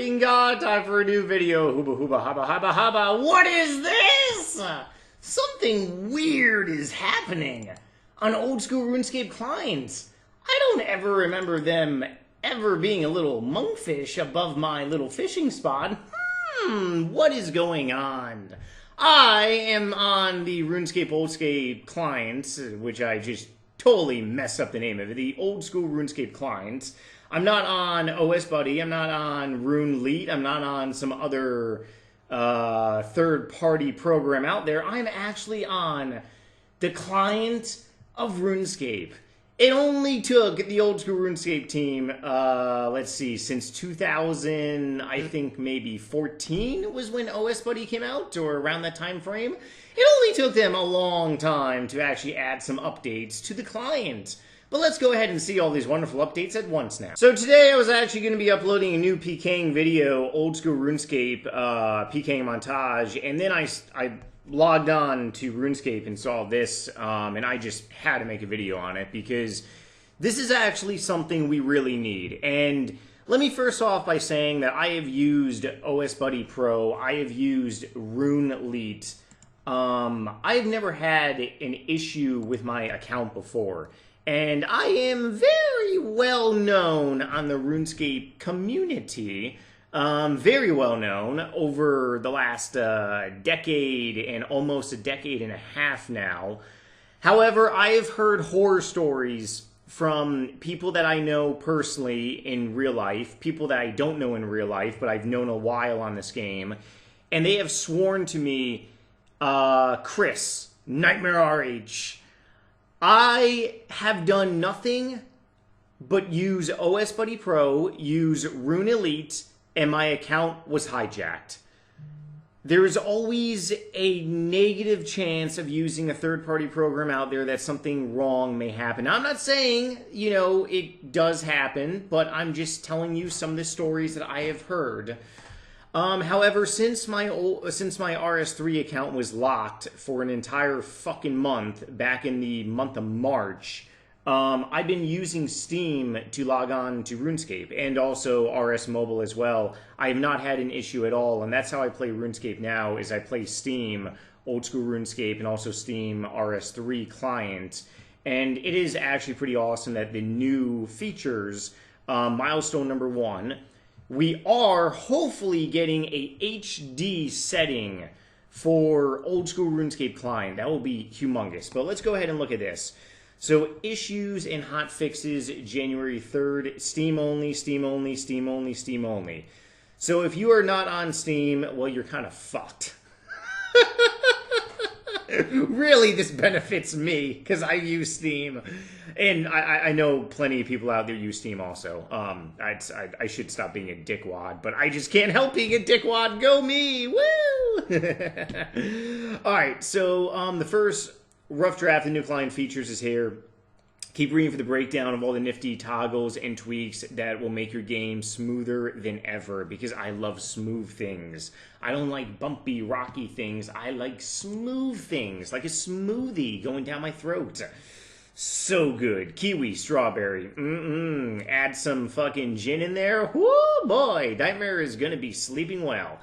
fucking god, time for a new video. Hooba hooba haba haba haba. What is this? Something weird is happening on old school RuneScape clients. I don't ever remember them ever being a little monkfish above my little fishing spot. What is going on? I am on the RuneScape Oldscape clients, which I just totally mess up the name of it, the old school RuneScape clients. I'm not on OSBuddy, I'm not on RuneLeet, I'm not on some other third-party program out there. I'm actually on the client of RuneScape. It only took the old school RuneScape team, let's see, since 2000, I think maybe 14 was when OSBuddy came out, or around that time frame. It only took them a long time to actually add some updates to the client. But let's go ahead and see all these wonderful updates at once now. So today I was actually going to be uploading a new PKing video, old school RuneScape PKing montage, and then I logged on to RuneScape and saw this, and I just had to make a video on it because this is actually something we really need. And let me first off by saying that I have used OSBuddy Pro, I have used RuneLeet. I've never had an issue with my account before. And I am very well known on the RuneScape community, very well known over the last decade and almost a decade and a half now. However, I have heard horror stories from people that I know personally in real life, people that I don't know in real life, but I've known a while on this game, and they have sworn to me, Chris, NightmareRH, I have done nothing but use OSBuddy Pro, use RuneLeet, and my account was hijacked. There is always a negative chance of using a third-party program out there that something wrong may happen. Now, I'm not saying, you know, it does happen, but I'm just telling you some of the stories that I have heard. However, since my RS3 account was locked for an entire fucking month back in the month of March, I've been using Steam to log on to RuneScape and also RS Mobile as well. I have not had an issue at all, and that's how I play RuneScape now, is I play Steam, old school RuneScape, and also Steam RS3 client. And it is actually pretty awesome that the new features, milestone number 1, we are hopefully getting a HD setting for old school RuneScape client. That will be humongous. But let's go ahead and look at this. So issues and hotfixes January 3rd, Steam only, Steam only, Steam only, Steam only. So if you are not on Steam, well, you're kind of fucked. Really, this benefits me because I use Steam, and I know plenty of people out there use Steam also. I should stop being a dickwad, but I just can't help being a dickwad. Go me! Woo! All right, so the first rough draft of new client features is here. Keep reading for the breakdown of all the nifty toggles and tweaks that will make your game smoother than ever, because I love smooth things. I don't like bumpy, rocky things. I like smooth things, like a smoothie going down my throat. So good. Kiwi, strawberry. Add some fucking gin in there. Woo boy, Nightmare is going to be sleeping well.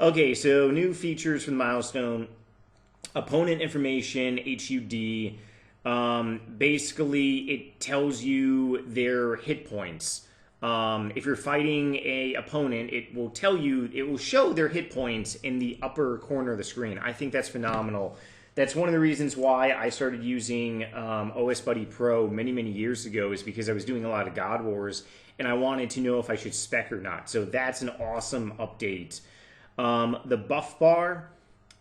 Okay, so new features from the milestone. Opponent information, HUD. Basically, it tells you their hit points. If you're fighting a opponent, it will tell you, it will show their hit points in the upper corner of the screen. I think that's phenomenal. That's one of the reasons why I started using OSBuddy Pro many, many years ago, is because I was doing a lot of God Wars, and I wanted to know if I should spec or not. So that's an awesome update. The buff bar,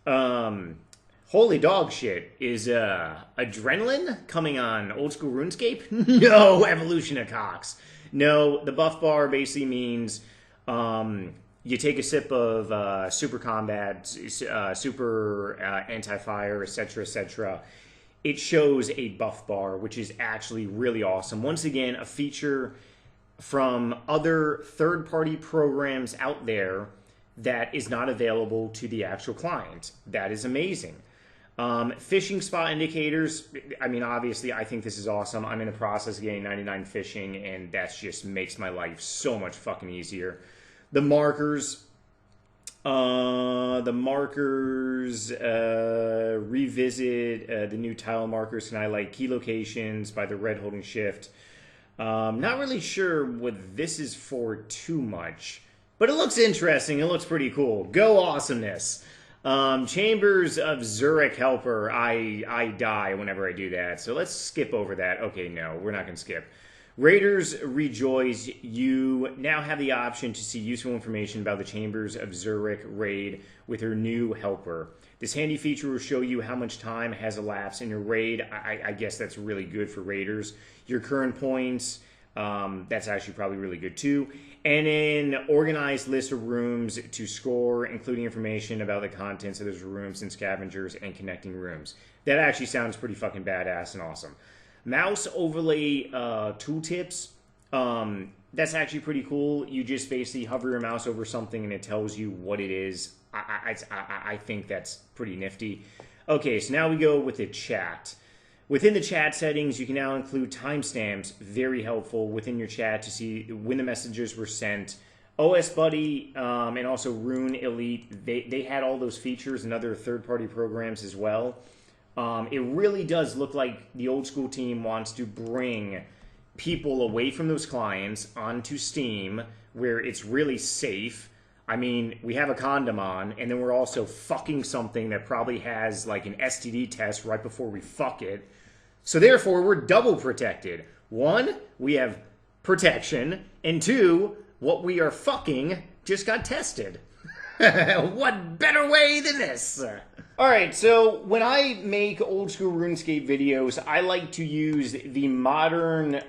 holy dog shit, is Adrenaline coming on old school RuneScape? No, Evolution of Cox. No, the buff bar basically means you take a sip of super combat, super anti-fire, etc., etc. It shows a buff bar, which is actually really awesome. Once again, a feature from other third-party programs out there that is not available to the actual client. That is amazing. Fishing spot indicators, I mean, obviously, I think this is awesome. I'm in the process of getting 99 fishing, and that just makes my life so much fucking easier. The markers. Revisit the new tile markers can highlight key locations by the red holding shift. Not really sure what this is for too much, but it looks interesting. It looks pretty cool. Go awesomeness. Chambers of Zurich helper. I die whenever I do that, so let's skip over that. Okay, no, we're not going to skip. Raiders rejoice. You now have the option to see useful information about the Chambers of Zurich raid with her new helper. This handy feature will show you how much time has elapsed in your raid. I guess that's really good for raiders. Your current points, that's actually probably really good too. And an organized list of rooms to score, including information about the contents of those rooms and scavengers and connecting rooms. That actually sounds pretty fucking badass and awesome. Mouse overlay tooltips. That's actually pretty cool. You just basically hover your mouse over something and it tells you what it is. I think that's pretty nifty. Okay, so now we go with the chat. Within the chat settings, you can now include timestamps. Very helpful within your chat to see when the messages were sent. OS Buddy and also Rune Elite, they had all those features and other third-party programs as well. It really does look like the old school team wants to bring people away from those clients onto Steam, where it's really safe. I mean, we have a condom on, and then we're also fucking something that probably has like an STD test right before we fuck it. So therefore, we're double protected. One, we have protection, and two, what we are fucking just got tested. What better way than this? Alright, so when I make old school RuneScape videos, I like to use the modern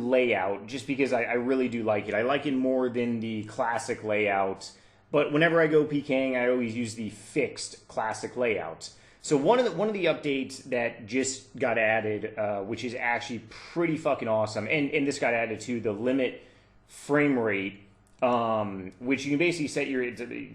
layout just because I really do like it. I like it more than the classic layout, but whenever I go PKing, I always use the fixed classic layout. So one of the updates that just got added, which is actually pretty fucking awesome, and this got added to the limit frame rate, which you can basically set your,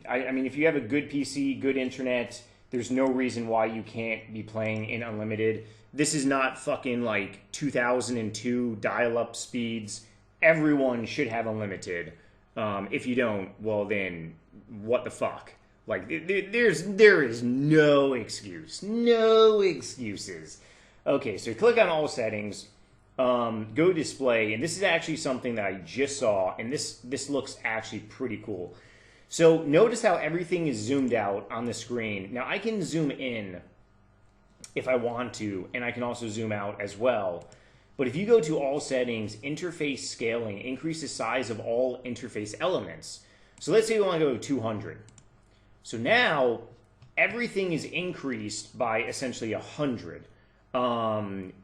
I mean, if you have a good PC, good internet, there's no reason why you can't be playing in unlimited. This is not fucking like 2002 dial-up speeds. Everyone should have unlimited. If you don't, well then, what the fuck? Like, there is no excuse. No excuses. Okay, so click on all settings. Go display, and this is actually something that I just saw, and this looks actually pretty cool. So notice how everything is zoomed out on the screen. Now I can zoom in if I want to, and I can also zoom out as well. But if you go to all settings, interface scaling, increase the size of all interface elements. So let's say we want to go to 200. So now everything is increased by essentially 100.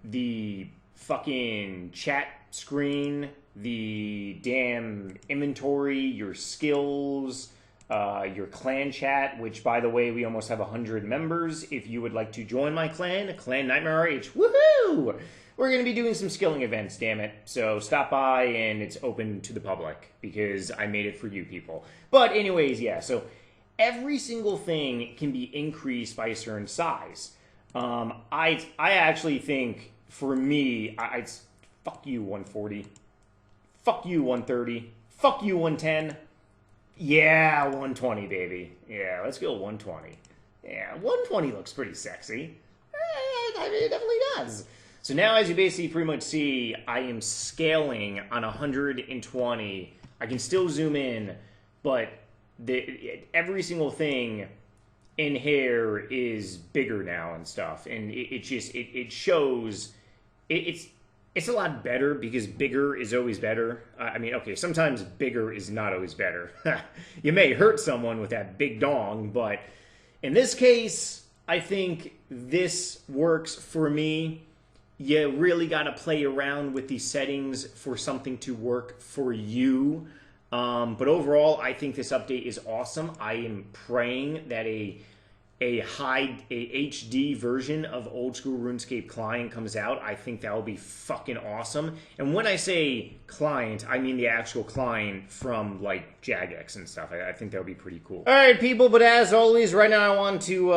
The fucking chat screen, the damn inventory, your skills, your clan chat, which by the way, we almost have 100 members. If you would like to join my clan, Clan NightmareRH, woohoo! We're going to be doing some skilling events, damn it. So stop by and it's open to the public because I made it for you people. But anyways, yeah, so every single thing can be increased by a certain size. I actually think, for me, I'd fuck you 140, fuck you 130, fuck you 110. Yeah, 120, baby. Yeah, let's go 120. Yeah, 120 looks pretty sexy. It definitely does. So now, as you basically pretty much see, I am scaling on 120. I can still zoom in, but every single thing in here is bigger now and stuff, and it shows it's a lot better because bigger is always better. I mean, okay, sometimes bigger is not always better. You may hurt someone with that big dong, but in this case, I think this works for me. You really got to play around with these settings for something to work for you. But overall, I think this update is awesome. I am praying that a HD version of old school RuneScape client comes out. I think that will be fucking awesome. And when I say client, I mean the actual client from like Jagex and stuff. I think that would be pretty cool. All right, people, but as always, right now I want to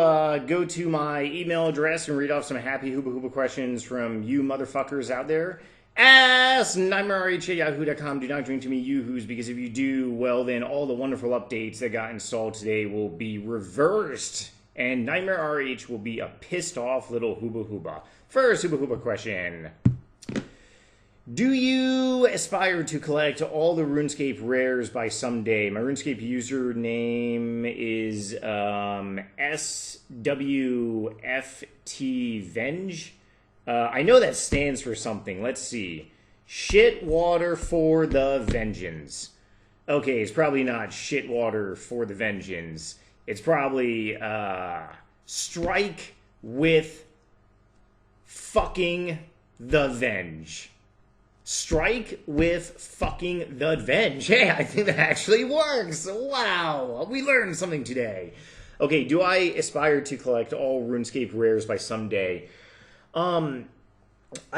go to my email address and read off some happy hooba hooba questions from you motherfuckers out there. Ask NightmareRH at yahoo.com. Do not drink to me, yoo-hoos, because if you do, well, then all the wonderful updates that got installed today will be reversed, and NightmareRH will be a pissed-off little hooba-hooba. First hooba-hooba question. Do you aspire to collect all the RuneScape rares by someday? My RuneScape username is SWFTVenge. I know that stands for something. Let's see. Shit water for the vengeance. Okay, it's probably not shit water for the vengeance. It's probably strike with fucking the venge. Strike with fucking the venge. Hey, I think that actually works. Wow, we learned something today. Okay, do I aspire to collect all RuneScape rares by someday? I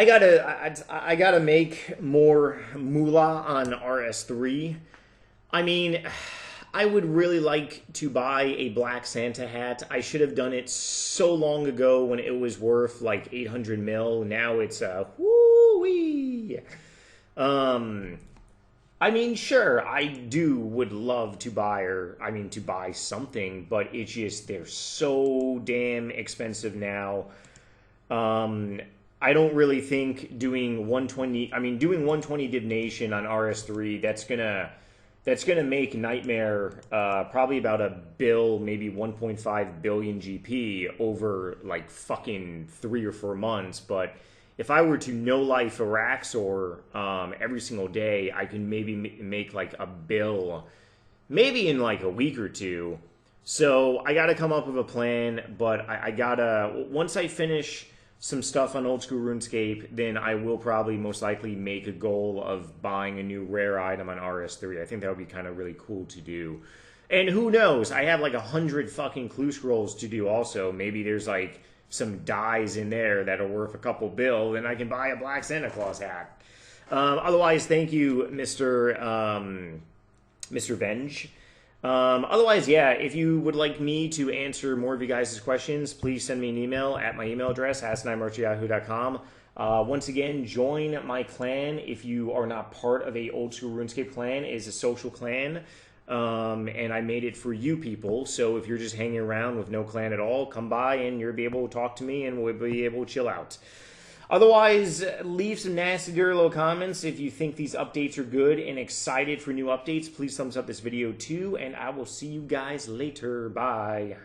gotta make more moolah on RS3. I mean, I would really like to buy a Black Santa hat. I should have done it so long ago when it was worth like 800 mil. Now it's woo-wee. I mean, sure, I would love to buy something, but it's just, they're so damn expensive now. I don't really think doing 120 divination on RS3, that's gonna make Nightmare probably about a bill, maybe 1.5 billion GP over like fucking 3 or 4 months. But if I were to no life Araxor every single day, I can maybe make like a bill, maybe in like a week or two. So I gotta come up with a plan, but I gotta, once I finish some stuff on Old School RuneScape, then I will probably most likely make a goal of buying a new rare item on RS3. I think that would be kind of really cool to do. And who knows, I have like 100 fucking clue scrolls to do also. Maybe there's like some dies in there that are worth a couple bill, and I can buy a Black Santa Claus hat. Otherwise, thank you, Mr. Venge. Otherwise, yeah, if you would like me to answer more of you guys' questions, please send me an email at my email address, ask9merch@yahoo.com. Once again, join my clan if you are not part of a Old School RuneScape clan. It is a social clan, and I made it for you people. So if you're just hanging around with no clan at all, come by and you'll be able to talk to me and we'll be able to chill out. Otherwise, leave some nasty, dirty little comments. If you think these updates are good and excited for new updates, please thumbs up this video too, and I will see you guys later. Bye.